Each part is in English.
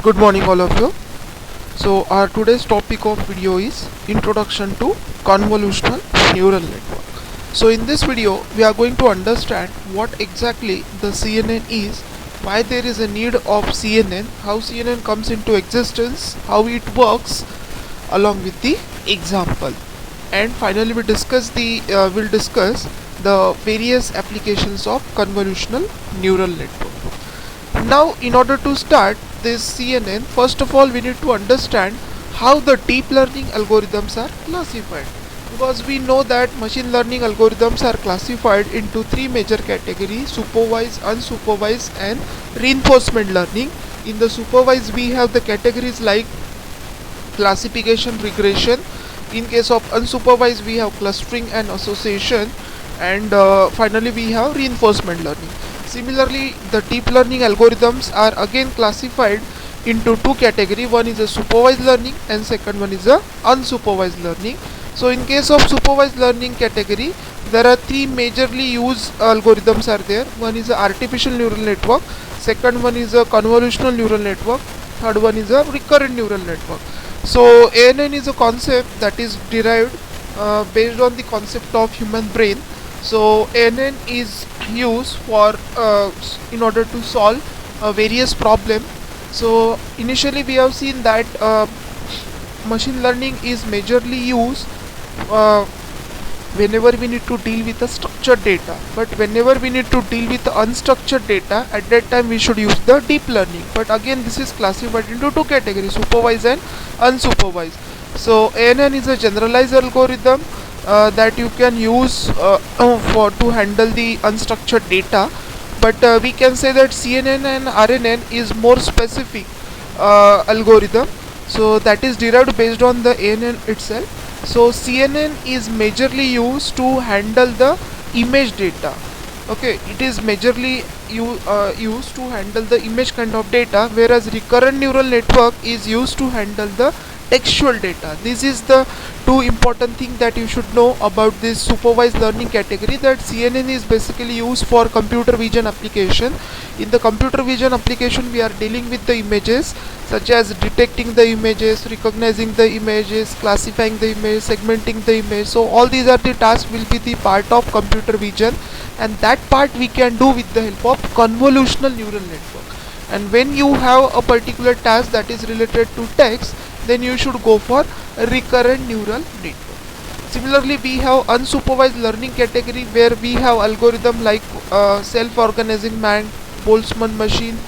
Good morning all of you. So our today's topic of video is Introduction to Convolutional Neural Network. So in this video we are going to understand what exactly the CNN is, why there is a need of CNN, how CNN comes into existence, how it works, along with the example, and finally we will discuss the various applications of convolutional neural network. Now, in order to start this CNN, first of all we need to understand how the deep learning algorithms are classified, because we know that machine learning algorithms are classified into three major categories: supervised, unsupervised and reinforcement learning. In the supervised we have the categories like classification, regression. In case of unsupervised we have clustering and association, and finally we have reinforcement learning. Similarly, the deep learning algorithms are again classified into two categories. One is a supervised learning and second one is a unsupervised learning. So in case of supervised learning category, there are three majorly used algorithms are there. One is a artificial neural network, second one is a convolutional neural network, third one is a recurrent neural network. So ANN is a concept that is derived based on the concept of human brain. So ANN is used for in order to solve various problems. So initially we have seen that machine learning is majorly used whenever we need to deal with the structured data, but whenever we need to deal with the unstructured data, at that time we should use the deep learning. But again this is classified into two categories: supervised and unsupervised. So ANN is a generalized algorithm that you can use to handle the unstructured data, but we can say that CNN and RNN is more specific algorithm, so that is derived based on the ANN itself. So CNN is majorly used to handle the image data. Okay, it is majorly used to handle the image kind of data, whereas recurrent neural network is used to handle the textual data. This is the two important thing that you should know about this supervised learning category, that CNN is basically used for computer vision application. In the computer vision application we are dealing with the images, such as detecting the images, recognizing the images, classifying the image, segmenting the image. So all these are the tasks will be the part of computer vision, and that part we can do with the help of convolutional neural network. And when you have a particular task that is related to text, then you should go for recurrent neural network. Similarly, we have unsupervised learning category, where we have algorithm like self-organizing mind, Boltzmann machine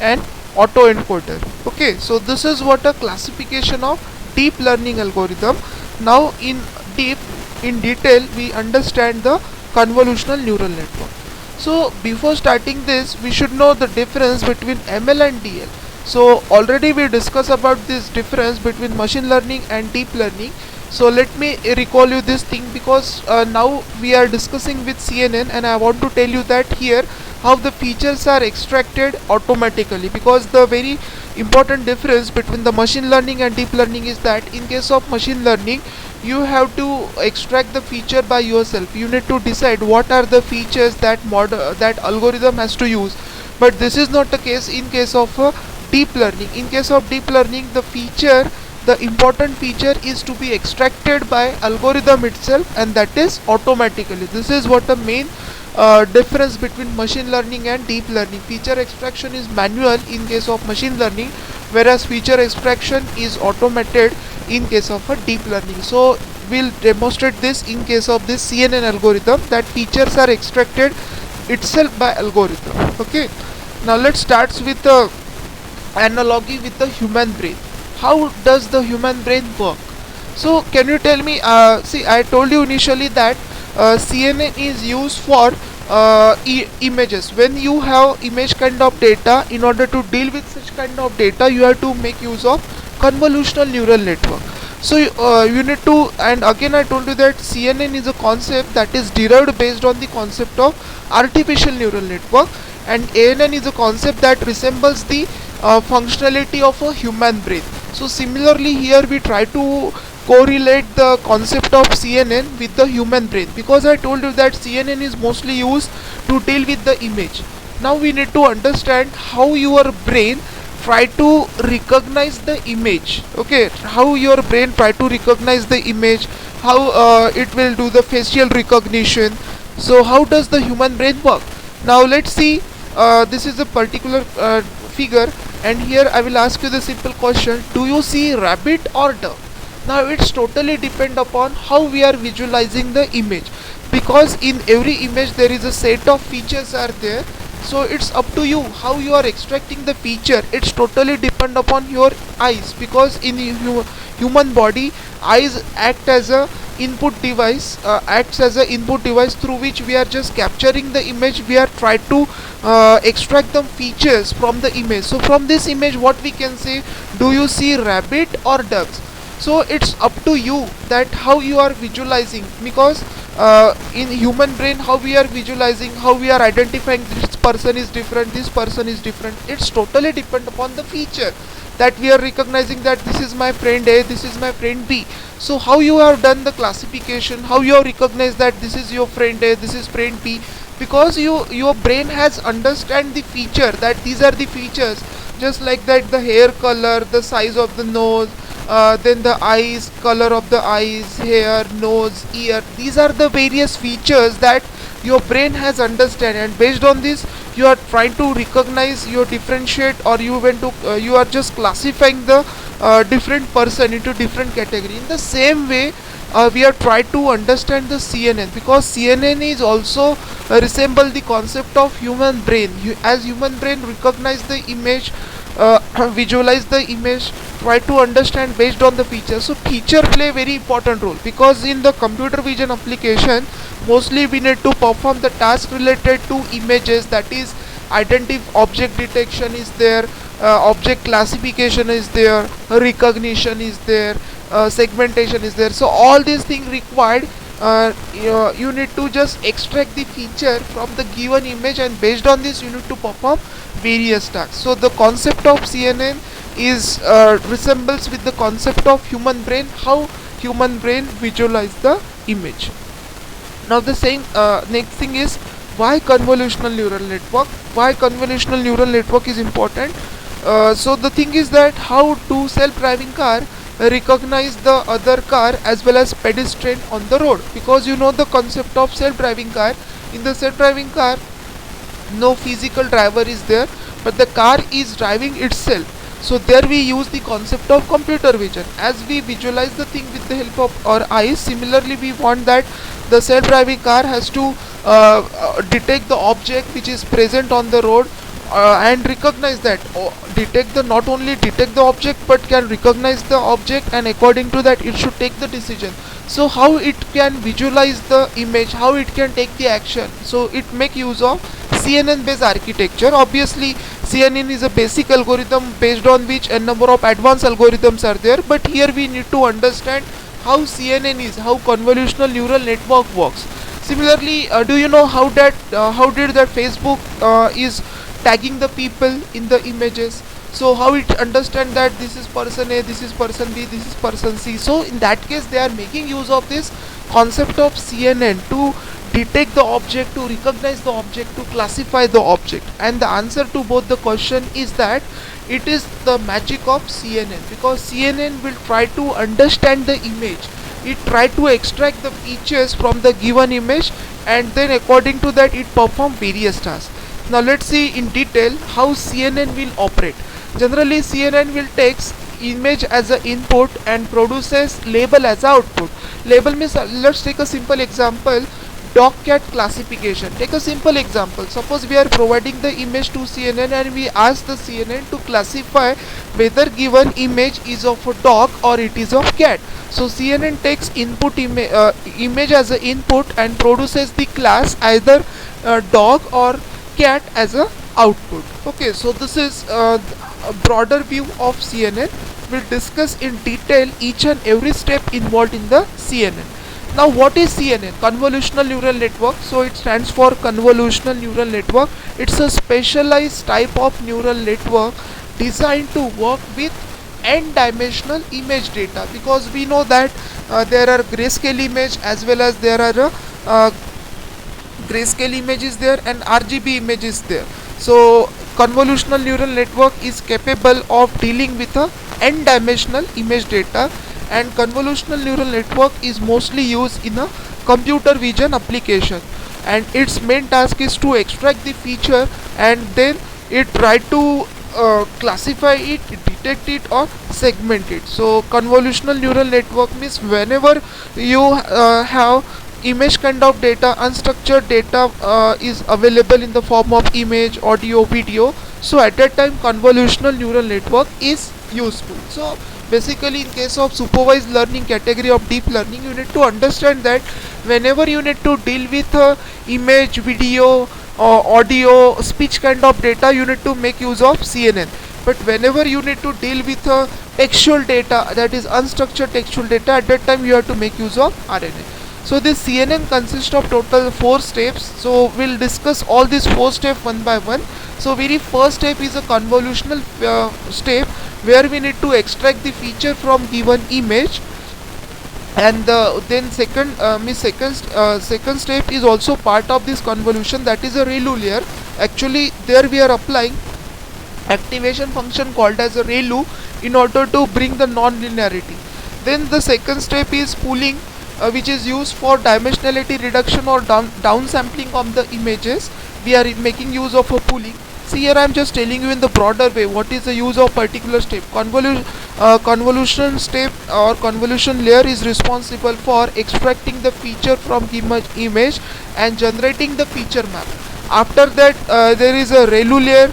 and autoencoder. Okay, so this is what a classification of deep learning algorithm. Now in detail we understand the convolutional neural network. So before starting this, we should know the difference between ML and DL. So already we discussed about this difference between machine learning and deep learning. So let me recall you this thing, because now we are discussing with CNN, and I want to tell you that here how the features are extracted automatically, because the very important difference between the machine learning and deep learning is that in case of machine learning you have to extract the feature by yourself. You need to decide what are the features that algorithm has to use, but this is not the case in case of deep learning. In case of deep learning, the important feature is to be extracted by algorithm itself, and that is automatically. This is what the main difference between machine learning and deep learning. Feature extraction is manual in case of machine learning, whereas feature extraction is automated in case of a deep learning. So we'll demonstrate this in case of this CNN algorithm, that features are extracted itself by algorithm. Okay, now let's start with the analogy with the human brain. How does the human brain work? So can you tell me, see, I told you initially that CNN is used for images. When you have image kind of data, in order to deal with such kind of data you have to make use of convolutional neural network. So you need to, and again I told you that CNN is a concept that is derived based on the concept of artificial neural network, and ANN is a concept that resembles the functionality of a human brain. So similarly here we try to correlate the concept of CNN with the human brain, because I told you that CNN is mostly used to deal with the image. Now we need to understand how your brain try to recognize the image. Okay, how your brain try to recognize the image, how it will do the facial recognition. So how does the human brain work? Now let's see. This is a particular figure, and here I will ask you the simple question: do you see rabbit or dove? Now it's totally depend upon how we are visualizing the image, because in every image there is a set of features are there. So it's up to you how you are extracting the feature. It's totally depend upon your eyes, because in human body, eyes act as a input device, acts as a input device through which we are just capturing the image. We are try to extract the features from the image. So from this image, what we can say: do you see rabbit or ducks? So it's up to you that how you are visualizing, because in human brain, how we are visualizing, how we are identifying this person is different, this person is different. It's totally depend upon the feature that we are recognizing, that this is my friend A, this is my friend B. So how you have done the classification, how you have recognized that this is your friend A, this is friend B, because your brain has understand the feature, that these are the features. Just like that, the hair color, the size of the nose, then the eyes, color of the eyes, hair, nose, ear, these are the various features that your brain has understand, and based on this you are trying to recognize, you differentiate, or you are just classifying the different person into different category. In the same way, we are trying to understand the CNN, because CNN is also resemble the concept of human brain. As human brain recognize the image, visualize the image, try to understand based on the features. So feature play very important role, because in the computer vision application, mostly we need to perform the task related to images, that is identify object detection is there, object classification is there, recognition is there, segmentation is there. So all these things required, you need to just extract the feature from the given image, and based on this you need to perform various tasks. So the concept of CNN is resembles with the concept of human brain, how human brain visualize the image. Now the same next thing is, why convolutional neural network? Why convolutional neural network is important? So the thing is that how do self-driving car recognize the other car as well as pedestrian on the road? Because you know the concept of self-driving car. In the self-driving car, no physical driver is there, but the car is driving itself. So there we use the concept of computer vision. As we visualize the thing with the help of our eyes, similarly we want that the self-driving car has to detect the object which is present on the road, and recognize that, not only detect the object but can recognize the object, and according to that it should take the decision. So how it can visualize the image, how it can take the action? So it make use of CNN based architecture. Obviously CNN is a basic algorithm based on which a number of advanced algorithms are there, but here we need to understand how CNN is, how convolutional neural network works. Similarly, do you know how did that Facebook is tagging the people in the images? So how it understand that this is person A, this is person B, this is person C? So in that case they are making use of this concept of CNN to detect the object, to recognize the object, to classify the object. And the answer to both the question is that it is the magic of CNN, because CNN will try to understand the image, it try to extract the features from the given image, and then according to that it perform various tasks. Now let's see in detail how CNN will operate. Generally CNN will takes image as an input and produces label as a output. Label means, let's take a simple example, dog cat classification. Take a simple example. Suppose we are providing the image to CNN and we ask the CNN to classify whether given image is of a dog or it is of cat. So CNN takes input image as an input and produces the class either dog or cat as a output. Okay, so this is a broader view of CNN. We'll discuss in detail each and every step involved in the CNN. Now what is CNN? Convolutional neural network. So it stands for convolutional neural network. It's a specialized type of neural network designed to work with n-dimensional image data, because we know that there are grayscale image as well as there are grayscale images there and RGB images there. So convolutional neural network is capable of dealing with a n-dimensional image data, and convolutional neural network is mostly used in a computer vision application, and its main task is to extract the feature and then it try to classify it, detect it or segment it. So convolutional neural network means whenever you have image kind of data, unstructured data is available in the form of image, audio, video, so at that time convolutional neural network is useful. So basically in case of supervised learning category of deep learning, you need to understand that whenever you need to deal with image, video, audio, speech kind of data, you need to make use of CNN. But whenever you need to deal with textual data, that is unstructured textual data, at that time you have to make use of RNN. So this CNN consists of total 4 steps. So we'll discuss all these 4 steps one by one. So very first step is a convolutional step where we need to extract the feature from given image, and then second step is also part of this convolution, that is a ReLU layer. Actually there we are applying activation function called as a ReLU in order to bring the non-linearity. Then the second step is pooling, which is used for dimensionality reduction or downsampling of the images. We are making use of a pooling. See here I am just telling you in the broader way what is the use of particular step. Convolution step or convolution layer is responsible for extracting the feature from image and generating the feature map. After that there is a ReLU layer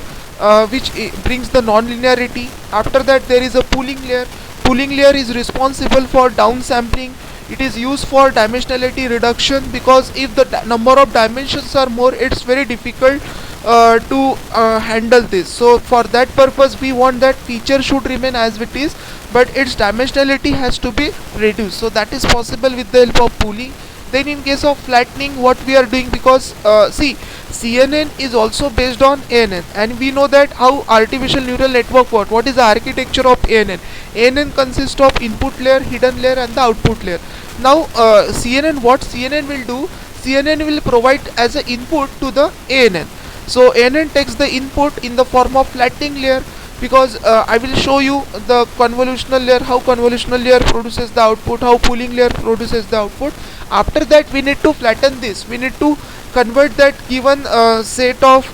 which brings the non-linearity. After that there is a pooling layer. Pooling layer is responsible for downsampling. It is used for dimensionality reduction, because if the number of dimensions are more, it's very difficult to handle this. So for that purpose we want that feature should remain as it is, but its dimensionality has to be reduced. So that is possible with the help of pooling. Then in case of flattening, what we are doing, because see, CNN is also based on ANN, and we know that how artificial neural network works. What is the architecture of ANN? ANN consists of input layer, hidden layer and the output layer. Now CNN, what CNN will do, CNN will provide as an input to the ANN. So ANN takes the input in the form of flattening layer, because I will show you the convolutional layer, how convolutional layer produces the output, how pooling layer produces the output. After that we need to flatten this, we need to convert that given set of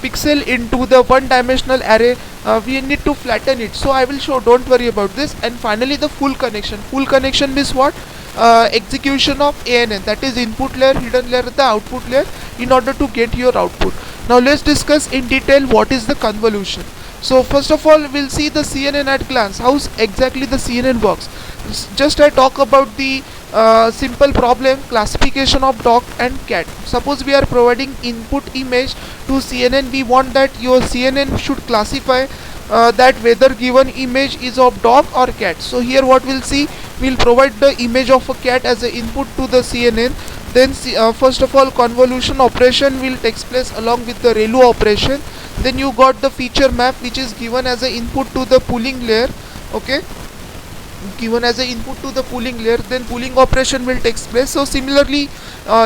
pixel into the one dimensional array. We need to flatten it, so I will show, don't worry about this. And finally the full connection. Full connection means what? Execution of ANN, that is input layer, hidden layer, the output layer, in order to get your output. Now let's discuss in detail what is the convolution. So first of all we'll see the CNN at glance, how exactly the CNN works. Just I talk about the simple problem, classification of dog and cat. Suppose we are providing input image to CNN, we want that your CNN should classify that whether given image is of dog or cat. So here what we'll see, we'll provide the image of a cat as an input to the CNN. Then first of all convolution operation will take place along with the ReLU operation. Then you got the feature map, which is given as an input to the pooling layer. Okay, given as an input to the pooling layer, then pooling operation will take place. So similarly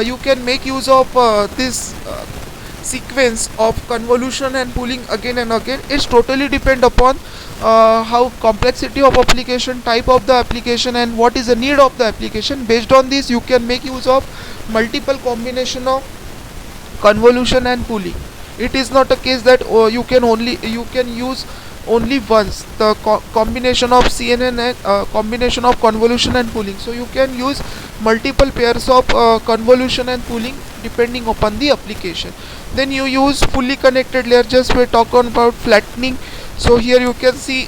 you can make use of this sequence of convolution and pooling again and again. It's totally depend upon how complexity of application, type of the application and what is the need of the application. Based on this you can make use of multiple combination of convolution and pooling. It is not a case that you can use only once the combination of CNN and combination of convolution and pooling. So you can use multiple pairs of convolution and pooling depending upon the application. Then you use fully connected layer, just we're talking about flattening. So here you can see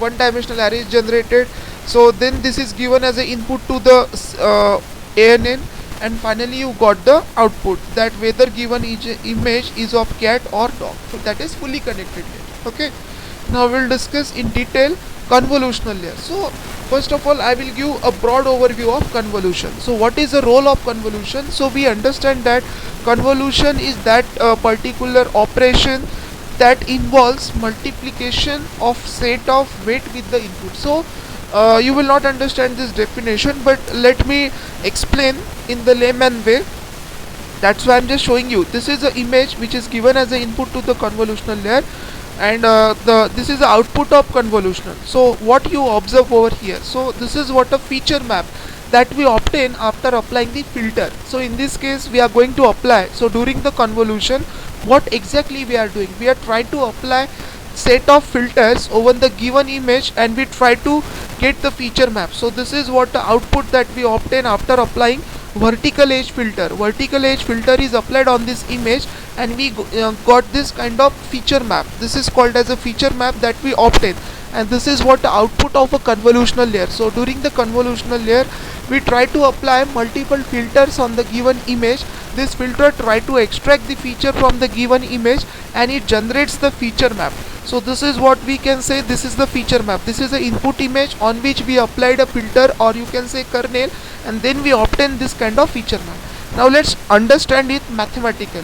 one dimensional array is generated. So then this is given as an input to the ANN, and finally you got the output, that whether given image is of cat or dog. So that is fully connected layer. Okay, now we'll discuss in detail convolutional layer. So first of all I will give a broad overview of convolution. So what is the role of convolution? So we understand that convolution is that particular operation that involves multiplication of set of weight with the input. So you will not understand this definition, but let me explain in the layman way. That's why I'm just showing you. This is the image which is given as an input to the convolutional layer, and this is the output of convolutional. So what you observe over here, so this is what a feature map that we obtain after applying the filter. So in this case we are going to apply, so during the convolution what exactly we are doing, we are trying to apply set of filters over the given image and we try to get the feature map. So this is what the output that we obtain after applying vertical edge filter. Vertical edge filter is applied on this image and we got this kind of feature map. This is called as a feature map that we obtain, and this is what the output of a convolutional layer. So during the convolutional layer we try to apply multiple filters on the given image. This filter try to extract the feature from the given image and it generates the feature map. So this is what we can say, this is the feature map. This is the input image on which we applied a filter, or you can say kernel, and then we obtain this kind of feature map. Now let's understand it mathematically.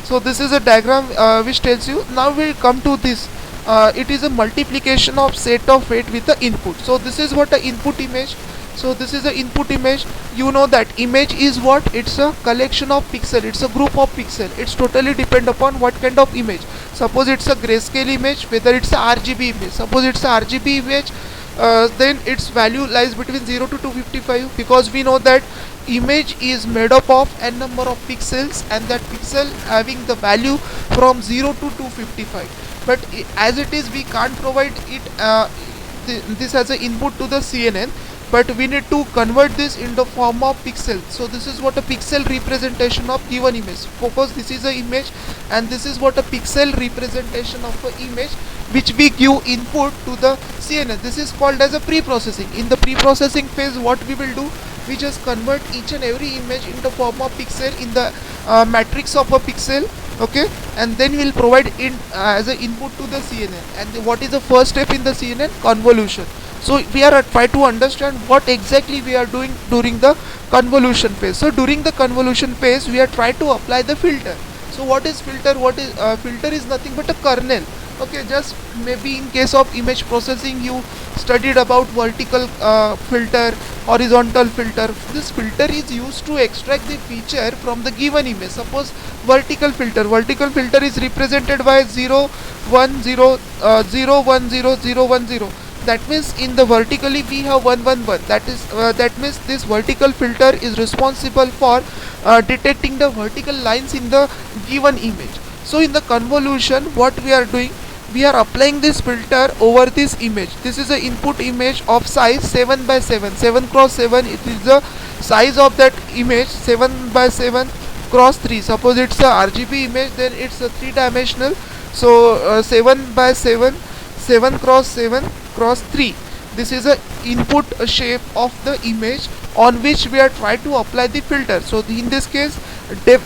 So this is a diagram which tells you. Now we'll come to this. It is a multiplication of set of weight with the input. So this is what the input image. So this is the input image. You know that image is what? It's a collection of pixel. It's a group of pixel. It's totally depend upon what kind of image. Suppose it's a grayscale image, whether it's a RGB image. Suppose it's a RGB image, then its value lies between 0 to 255, because we know that image is made up of n number of pixels and that pixel having the value from 0 to 255. But as it is, we can't provide it this as an input to the CNN, but we need to convert this in the form of pixel. So this is what a pixel representation of given image. Suppose this is a image and this is what a pixel representation of an image which we give input to the CNN. This is called as a pre-processing. In the pre-processing phase, what we will do, we just convert each and every image in the form of pixel in the matrix of a pixel, okay, and then we'll provide it as an input to the CNN. And what is the first step in the CNN? Convolution. So we are trying to understand what exactly we are doing during the convolution phase. So during the convolution phase we are trying to apply the filter. So what is filter? What is filter is nothing but a kernel. Okay, just maybe in case of image processing you studied about vertical filter, horizontal filter. This filter is used to extract the feature from the given image. Suppose vertical filter is represented by 0 1 0 0 1 0 0 1 0. That means in the vertically we have 1 1 1. That means this vertical filter is responsible for detecting the vertical lines in the given image. So in the convolution what we are doing, we are applying this filter over this image. This is the input image of size 7 by 7, 7 cross 7. It is the size of that image, 7 by 7 cross 3. Suppose it's a RGB image, then it's a 3-dimensional. So 7 by 7, 7 cross 7 cross 3. This is a input shape of the image on which we are trying to apply the filter. So in this case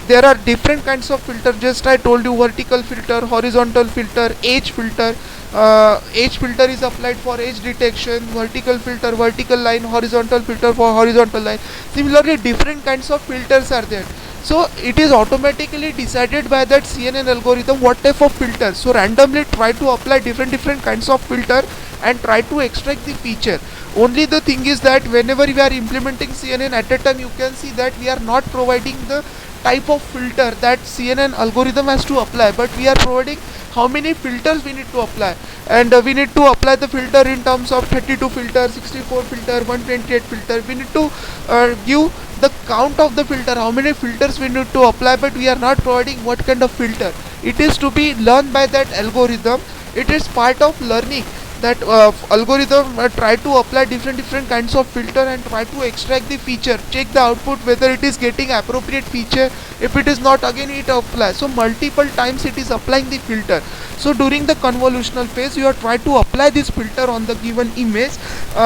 there are different kinds of filter. Just I told you, vertical filter, horizontal filter, edge filter. Edge filter is applied for edge detection, vertical filter, vertical line, horizontal filter for horizontal line. Similarly different kinds of filters are there. So it is automatically decided by that CNN algorithm what type of filter. So randomly try to apply different kinds of filter and try to extract the feature. Only the thing is that whenever we are implementing CNN, at a time you can see that we are not providing the type of filter that CNN algorithm has to apply, but we are providing how many filters we need to apply, and we need to apply the filter in terms of 32 filter, 64 filter, 128 filter. We need to give the count of the filter, how many filters we need to apply, but we are not providing what kind of filter. It is to be learned by that algorithm. It is part of learning. That algorithm try to apply different kinds of filter and try to extract the feature, check the output whether it is getting appropriate feature. If it is not, again it applies. So multiple times it is applying the filter. So during the convolutional phase you are trying to apply this filter on the given image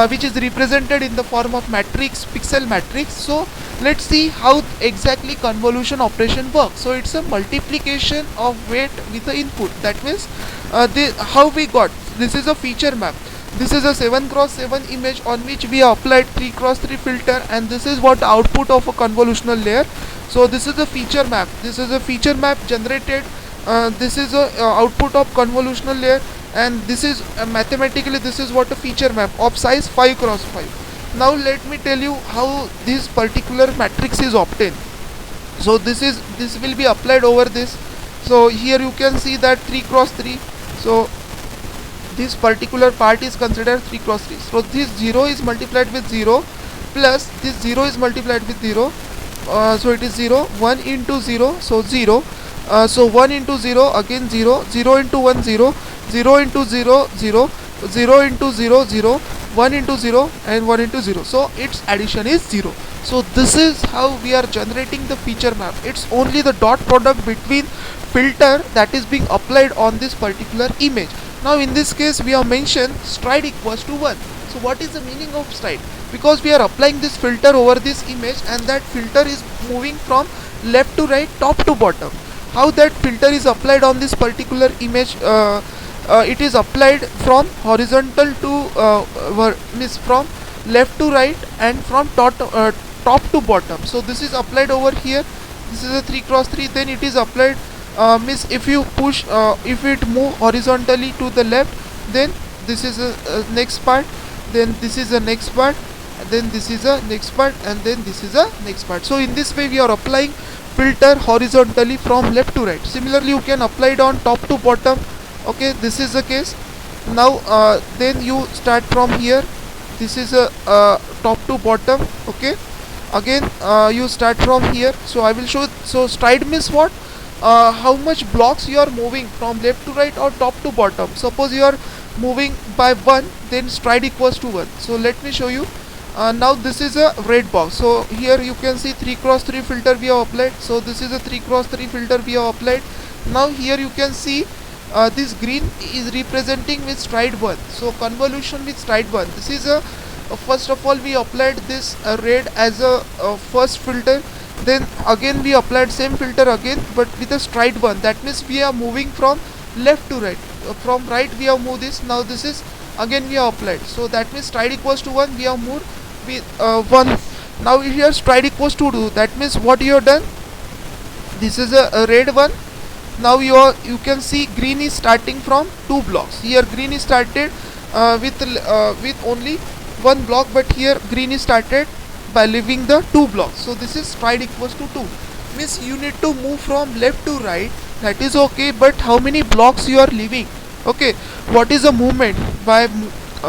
which is represented in the form of matrix, pixel matrix. So let's see how exactly convolution operation works. So it's a multiplication of weight with the input. That means how we got this is a feature map. This is a 7 cross 7 image on which we applied 3 cross 3 filter, and this is what output of a convolutional layer. So this is a feature map. This is a feature map generated. This is a output of convolutional layer, and this is mathematically this is what a feature map of size 5 cross 5. Now let me tell you how this particular matrix is obtained. So this will be applied over this. So here you can see that 3 cross 3. So this particular part is considered 3 cross 3. So this 0 is multiplied with 0 plus this 0 is multiplied with 0. So it is 0, 1 into 0, so 0. So 1 into 0, again 0, 0 into 1, 0, 0 into 0, 0, 0 into 0, 0, 1 into 0 and 1 into 0. So its addition is 0. So this is how we are generating the feature map. It's only the dot product between filter that is being applied on this particular image. Now in this case we have mentioned stride equals to 1. So what is the meaning of stride? Because we are applying this filter over this image and that filter is moving from left to right, top to bottom. How that filter is applied on this particular image? It is applied from horizontal to means from left to right and from top to bottom. So this is applied over here. This is a 3 cross 3. Then it is applied means if you push if it move horizontally to the left, then this is a next part, then this is the next part, and then this is a next part, and then this is a next part. So in this way we are applying filter horizontally from left to right. Similarly you can apply it on top to bottom. Okay, this is the case. Now then you start from here. This is a top to bottom. Okay, again you start from here. So I will show. So stride means what? How much blocks you are moving from left to right or top to bottom. Suppose you are moving by 1, then stride equals to 1. So let me show you. Now this is a red box. So here you can see 3 cross 3 filter we have applied. So this is a 3 cross 3 filter we have applied. Now here you can see this green is representing with stride 1. So convolution with stride 1. This is a first of all we applied this red as a first filter. Then again we applied same filter again, but with a stride 1. That means we are moving from left to right. From right we have moved this. Now this is again we have applied. So that means stride equals to 1. We have moved with 1. Now here stride equals to 2. That means what you have done? This is a red one. Now you can see green is starting from 2 blocks. Here green is started with only 1 block, but here green is started by leaving the 2 blocks. So this is stride equals to 2. Means you need to move from left to right. That is okay, but how many blocks you are leaving? Okay, what is the movement? By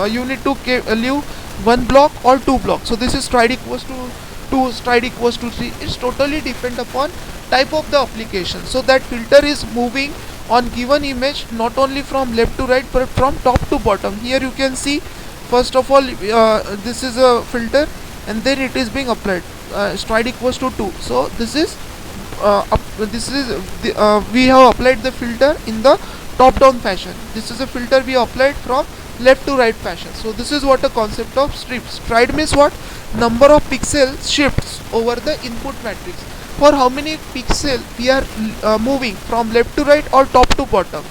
you need to leave 1 block or 2 blocks. So this is stride equals to 2, stride equals to 3. It's totally depend upon type of the application. So that filter is moving on given image not only from left to right but from top to bottom. Here you can see first of all this is a filter and then it is being applied. Stride equals to 2. So this is we have applied the filter in the top down fashion. This is a filter we applied from left to right fashion. So this is what a concept of stride means. What? Number of pixels shifts over the input matrix. For how many pixels we are moving from left to right or top to bottom?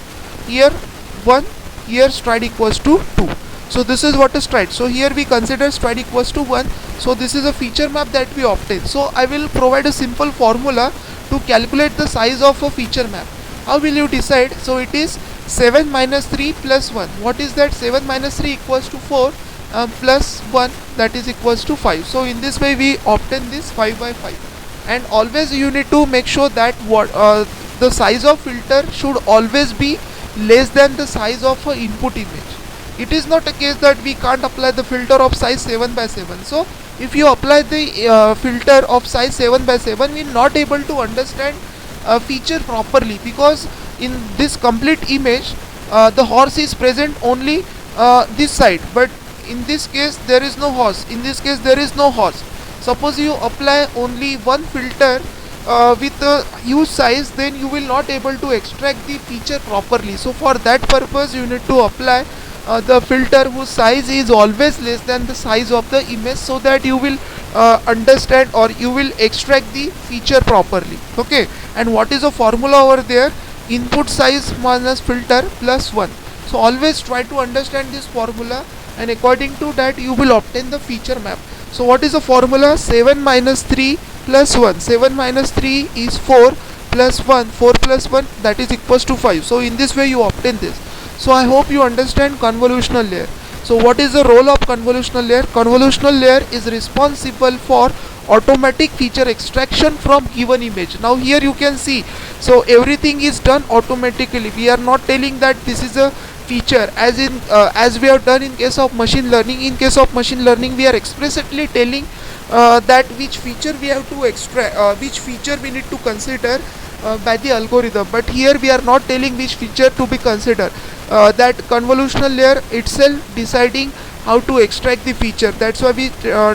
Here 1, here stride equals to 2. So this is what a stride. So here we consider stride equals to 1. So this is a feature map that we obtain. So I will provide a simple formula to calculate the size of a feature map. How will you decide? So it is 7 minus 3 plus 1. What is that? 7 minus 3 equals to 4 plus 1, that is equals to 5. So in this way we obtain this 5 by 5. And always you need to make sure that the size of filter should always be less than the size of a input image. It is not a case that we can't apply the filter of size 7 by 7. So if you apply the filter of size 7 by 7, we are not able to understand a feature properly, because in this complete image the horse is present only this side, but in this case there is no horse. In this case there is no horse. Suppose you apply only one filter with a huge size, then you will not able to extract the feature properly. So for that purpose you need to apply the filter whose size is always less than the size of the image, so that you will understand or you will extract the feature properly. Okay, and what is the formula over there? Input size minus filter plus 1. So always try to understand this formula, and according to that you will obtain the feature map. So what is the formula? 7 minus 3 plus 1. 7 minus 3 is 4 plus 1. 4 plus 1, that is equals to 5. So in this way you obtain this. So I hope you understand convolutional layer. So what is the role of convolutional layer? Convolutional layer is responsible for automatic feature extraction from given image. Now here you can see, so everything is done automatically. We are not telling that this is a feature as in as we have done in case of machine learning. In case of machine learning, we are explicitly telling that which feature we have to extract, which feature we need to consider by the algorithm. But here we are not telling which feature to be considered. That convolutional layer itself deciding how to extract the feature. That's why we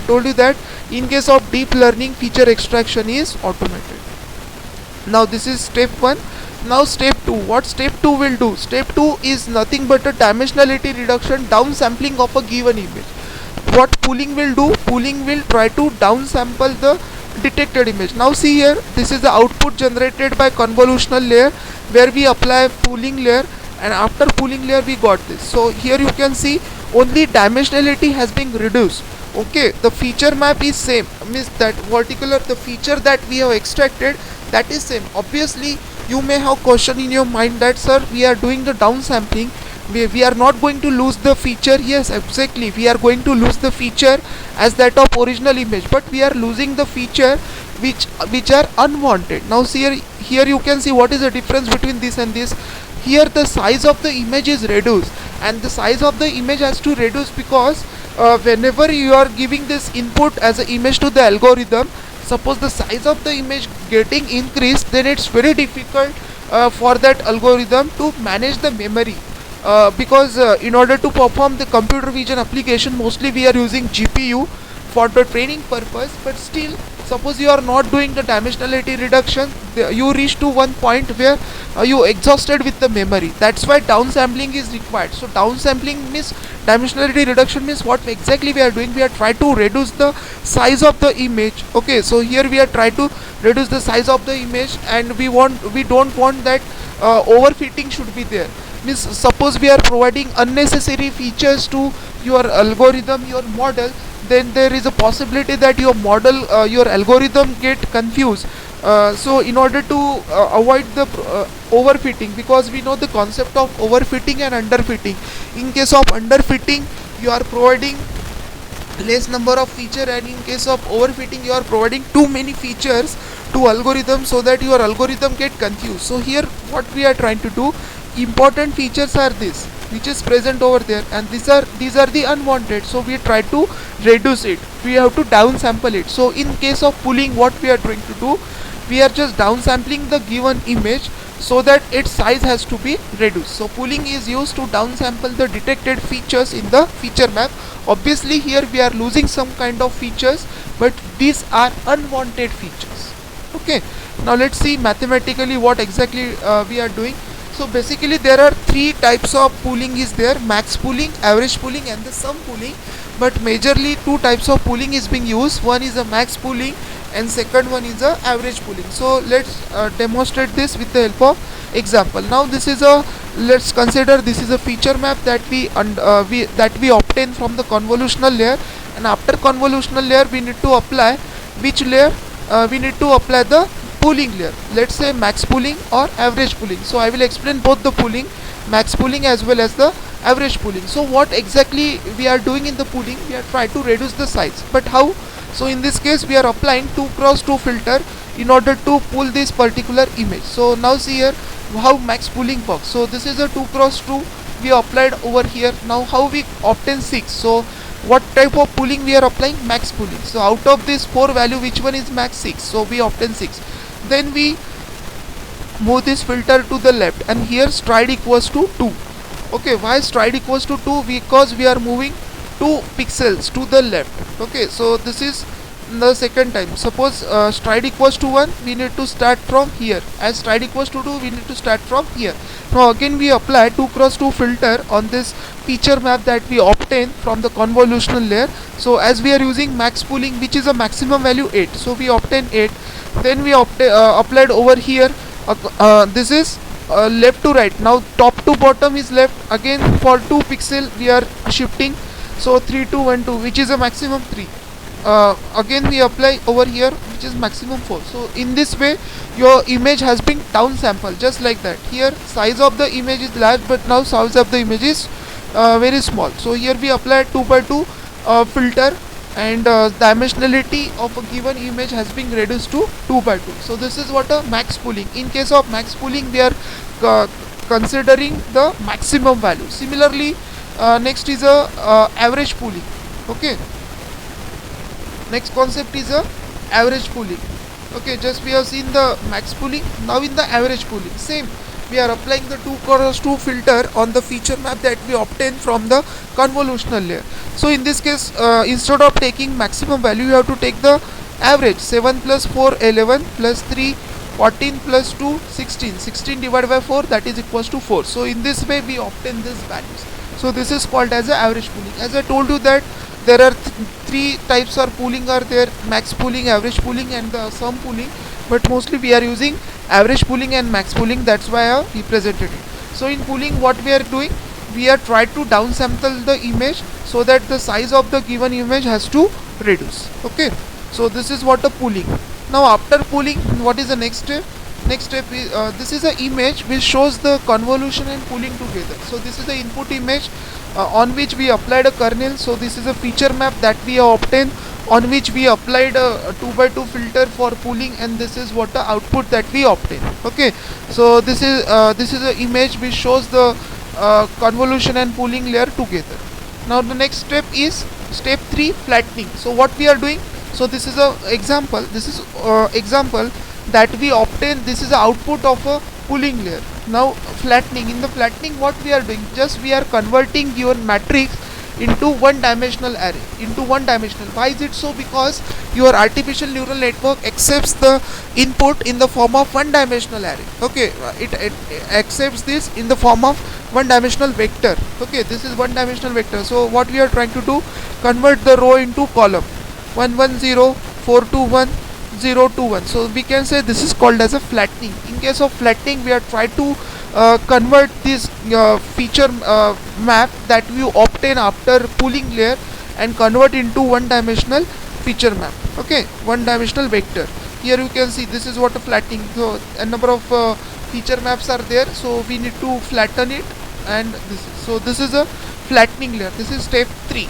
told you that in case of deep learning, feature extraction is automated. Now this is step 1. Now step 2. What step 2 will do? Step 2 is nothing but a dimensionality reduction, downsampling of a given image. What pooling will do? Pooling will try to downsample the detected image. Now see here, this is the output generated by convolutional layer, where we apply pooling layer, and after pooling layer we got this. So here you can see only dimensionality has been reduced. Okay, the feature map is same, means that particular the feature that we have extracted, that is same. Obviously you may have question in your mind that, sir, we are doing the downsampling, we are not going to lose the feature. Yes, exactly, we are going to lose the feature as that of original image, but we are losing the feature which are unwanted. Now see here you can see what is the difference between this and this. Here the size of the image is reduced, and the size of the image has to reduce because whenever you are giving this input as an image to the algorithm, suppose the size of the image getting increased, then it's very difficult for that algorithm to manage the memory. Because in order to perform the computer vision application, mostly we are using GPU for the training purpose, but still suppose you are not doing the dimensionality reduction, you reach to one point where you exhausted with the memory. That's why downsampling is required. So downsampling means, dimensionality reduction means what exactly we are doing, we are trying to reduce the size of the image. Okay, so here we are trying to reduce the size of the image, and we don't want that overfitting should be there. Means suppose we are providing unnecessary features to your algorithm, your model, then there is a possibility that your model, your algorithm get confused. So in order to avoid the overfitting, because we know the concept of overfitting and underfitting. In case of underfitting, you are providing less number of feature, and in case of overfitting, you are providing too many features to algorithm, so that your algorithm get confused. So here what we are trying to do, important features are this which is present over there, and these are the unwanted, so we try to reduce it, we have to downsample it. So in case of pooling, what we are trying to do, we are just downsampling the given image so that its size has to be reduced. So pooling is used to downsample the detected features in the feature map. Obviously here we are losing some kind of features, but these are unwanted features. Okay, now let's see mathematically what exactly we are doing. So basically there are three types of pooling is there: max pooling, average pooling, and the sum pooling. But majorly two types of pooling is being used. One is a max pooling and second one is a average pooling. So let's demonstrate this with the help of example. Now this is a, let's consider this is a feature map that we obtain from the convolutional layer, and after convolutional layer we need to apply which layer? We need to apply the pooling layer. Let's say max pooling or average pooling. So I will explain both the pooling, max pooling as well as the average pooling. So what exactly we are doing in the pooling, we are trying to reduce the size, but how? So in this case we are applying 2x2 filter in order to pull this particular image. So now see here how max pooling works. So this is a 2x2 we applied over here. Now how we obtain 6? So what type of pooling we are applying? Max pooling. So out of this 4 value, which one is max? 6. So we obtain 6. Then we move this filter to the left, and here stride equals to 2. Okay, why stride equals to 2? Because we are moving 2 pixels to the left. Okay, so this is the second time. Suppose stride equals to 1, we need to start from here. As stride equals to 2, we need to start from here. Now again we apply 2x2 filter on this feature map that we obtain from the convolutional layer. So as we are using max pooling, which is a maximum value 8, so we obtain 8. Then we applied over here, this is left to right. Now top to bottom is left. Again for 2 pixel we are shifting, so 3 2 1 2, which is a maximum 3. Again we apply over here, which is maximum 4. So in this way your image has been downsampled, just like that. Here size of the image is large, but now size of the image is very small. So here we apply 2x2 filter and dimensionality of a given image has been reduced to 2 by 2. So this is what a max pooling. In case of max pooling, we are uh, considering the maximum value. Similarly, next is a average pooling. Okay, next concept is a average pooling. Okay, just we have seen the max pooling. Now in the average pooling, same, we are applying the 2x2 filter on the feature map that we obtain from the convolutional layer. So in this case, instead of taking maximum value, you have to take the average. 7 plus 4 11 plus 3 14 plus 2 16. 16 divided by 4, that is equals to 4. So in this way we obtain these values. So this is called as a average pooling. As I told you that there are three types of pooling are there: max pooling, average pooling, and the sum pooling. But mostly we are using average pooling and max pooling. That's why I represented it. So in pooling, what we are doing, we are trying to downsample the image so that the size of the given image has to reduce. Okay, so this is what a pooling. Now after pooling, what is the next step? Next step is this is an image which shows the convolution and pooling together. So this is the input image on which we applied a kernel. So this is a feature map that we have obtained, on which we applied a 2 by 2 filter for pooling, and this is what the output that we obtain. Okay, so this is an image which shows the convolution and pooling layer together. Now the next step is step 3, flattening. So what we are doing, so this is a example, this is example that we obtain. This is the output of a pooling layer. Now flattening, in the flattening what we are doing, just we are converting your matrix into one dimensional array, into one dimensional. Why is it so? Because your artificial neural network accepts the input in the form of one dimensional array. Okay, it accepts this in the form of one dimensional vector. Okay, this is one dimensional vector. So what we are trying to do, convert the row into column: 1 1 0 4 2 1 0 2 1. So we can say this is called as a flattening. In case of flattening, we are trying to convert this feature map that we obtain after pooling layer and convert into one dimensional feature map. Okay, one dimensional vector. Here you can see this is what a flattening. So a number of feature maps are there, so we need to flatten it, and this is a flattening layer. This is step 3.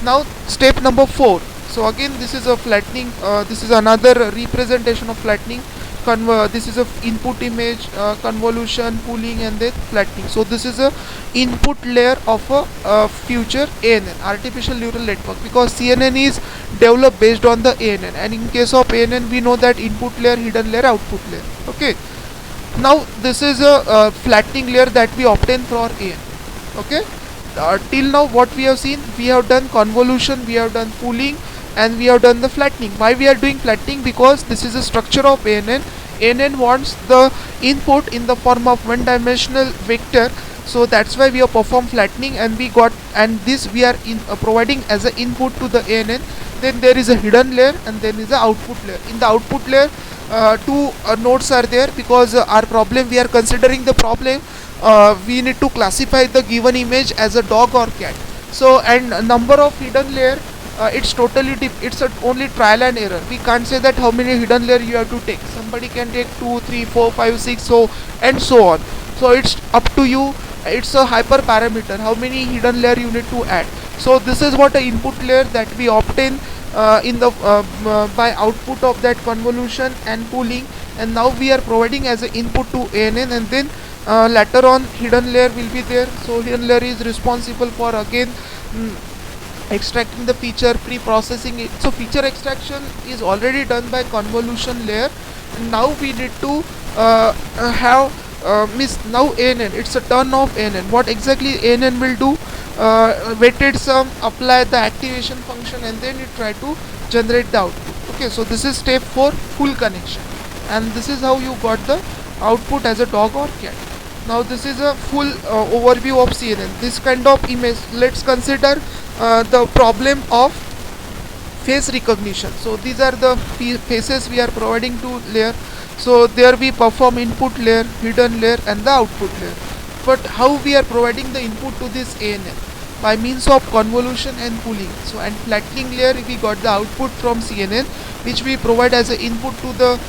Now step number 4. So again this is a flattening, this is another representation of flattening. This is a input image, convolution, pooling, and then flattening. So this is a input layer of a future ANN, artificial neural network, because CNN is developed based on the ANN, and in case of ANN we know that input layer, hidden layer, output layer. Okay, now this is a flattening layer that we obtain for ANN. Okay, till now what we have seen, we have done convolution, we have done pooling, and we have done the flattening. Why we are doing flattening? Because this is a structure of ANN. ANN wants the input in the form of one dimensional vector, so that's why we have performed flattening, and we got, and this we are providing as an input to the ANN. Then there is a hidden layer, and then is the output layer. In the output layer, two nodes are there, because our problem, we are considering the problem, we need to classify the given image as a dog or cat. So, and number of hidden layer, it's totally it's only trial and error. We can't say that how many hidden layer you have to take. Somebody can take 2 3 4 5 6, so and so on. So it's up to you. It's a hyper parameter, how many hidden layer you need to add. So this is what a input layer that we obtain in the by output of that convolution and pooling, and now we are providing as an input to ANN, and then later on hidden layer will be there. So hidden layer is responsible for again extracting the feature, pre-processing it. So feature extraction is already done by convolution layer. Now we need to have now ANN, it's a turn of ANN. What exactly ANN will do? Weighted sum, apply the activation function, and then it try to generate the output. Okay, so this is step 4, full connection, and this is how you got the output as a dog or cat. Now this is a full overview of CNN. This kind of image, let's consider the problem of face recognition. So these are the faces we are providing to layer. So there we perform input layer, hidden layer, and the output layer. But how we are providing the input to this ANN? By means of convolution and pooling. So and flattening layer, we got the output from CNN, which we provide as an input to the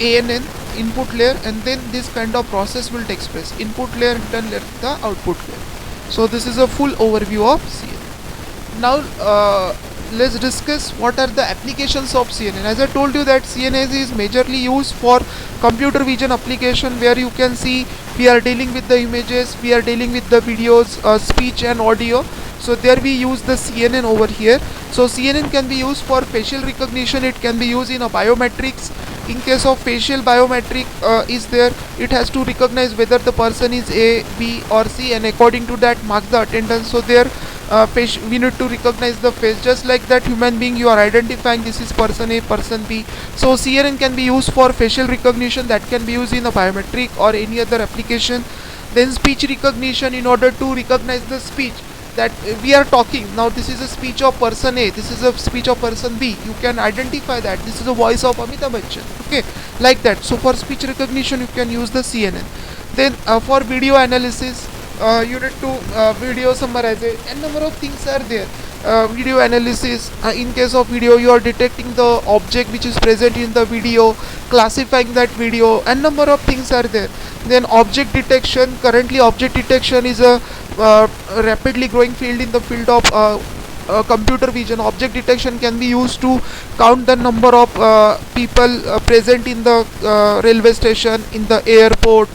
ANN input layer, and then this kind of process will take place: input layer, hidden layer, the output layer. So this is a full overview of CNN. Now let's discuss what are the applications of CNN. As I told you that CNN is majorly used for computer vision application, where you can see we are dealing with the images, we are dealing with the videos, speech and audio. So there we use the CNN over here. So CNN can be used for facial recognition, it can be used in a biometrics. In case of facial biometric is there, it has to recognize whether the person is A, B or C, and according to that mark the attendance. So there we need to recognize the face, just like that human being you are identifying this is person A, person B. So CNN can be used for facial recognition, that can be used in a biometric or any other application. Then speech recognition, in order to recognize the speech that we are talking now, this is a speech of person A, this is a speech of person B, you can identify that this is a voice of Amitabh Bachchan, okay, like that. So for speech recognition you can use the CNN. Then for video analysis, you need to video summarize it, and number of things are there. Video analysis, in case of video you are detecting the object which is present in the video, classifying that video, and number of things are there. Then object detection, currently object detection is a rapidly growing field in the field of computer vision. Object detection can be used to count the number of people present in the railway station, in the airport.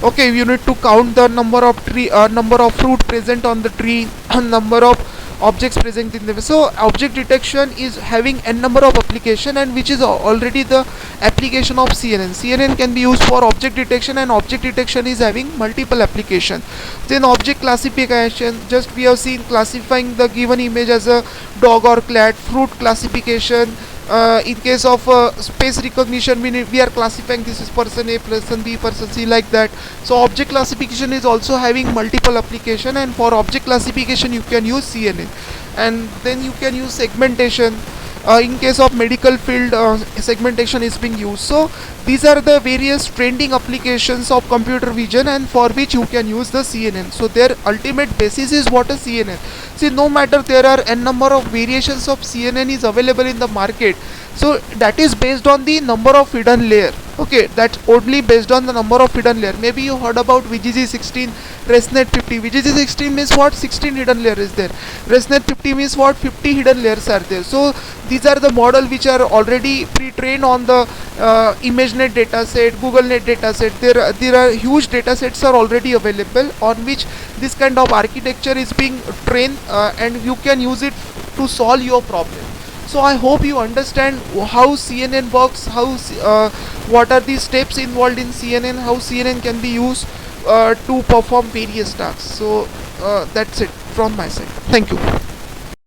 Okay, you need to count the number of number of fruit present on the tree, number of objects present in the way. So object detection is having a number of application, and which is already the application of CNN. CNN can be used for object detection, and object detection is having multiple application. Then object classification, just we have seen classifying the given image as a dog or cat. Fruit classification, in case of space recognition, we are classifying this is person A, person B, person C, like that. So object classification is also having multiple application, and for object classification you can use CNN. And then you can use segmentation. In case of medical field, segmentation is being used. So these are the various trending applications of computer vision, and for which you can use the CNN. So their ultimate basis is what a CNN. See, no matter there are n number of variations of CNN is available in the market, so that is based on the number of hidden layer. Okay, that's only based on the number of hidden layer. Maybe you heard about VGG16, ResNet 50. VGG16 means what? 16 hidden layer is there. ResNet 50 means what? 50 hidden layers are there. So these are the model which are already pre-trained on the ImageNet dataset, GoogleNet dataset. There are huge datasets are already available on which this kind of architecture is being trained, and you can use it to solve your problem. So I hope you understand how CNN works, how what are the steps involved in CNN, how CNN can be used to perform various tasks. So that's it from my side. Thank you.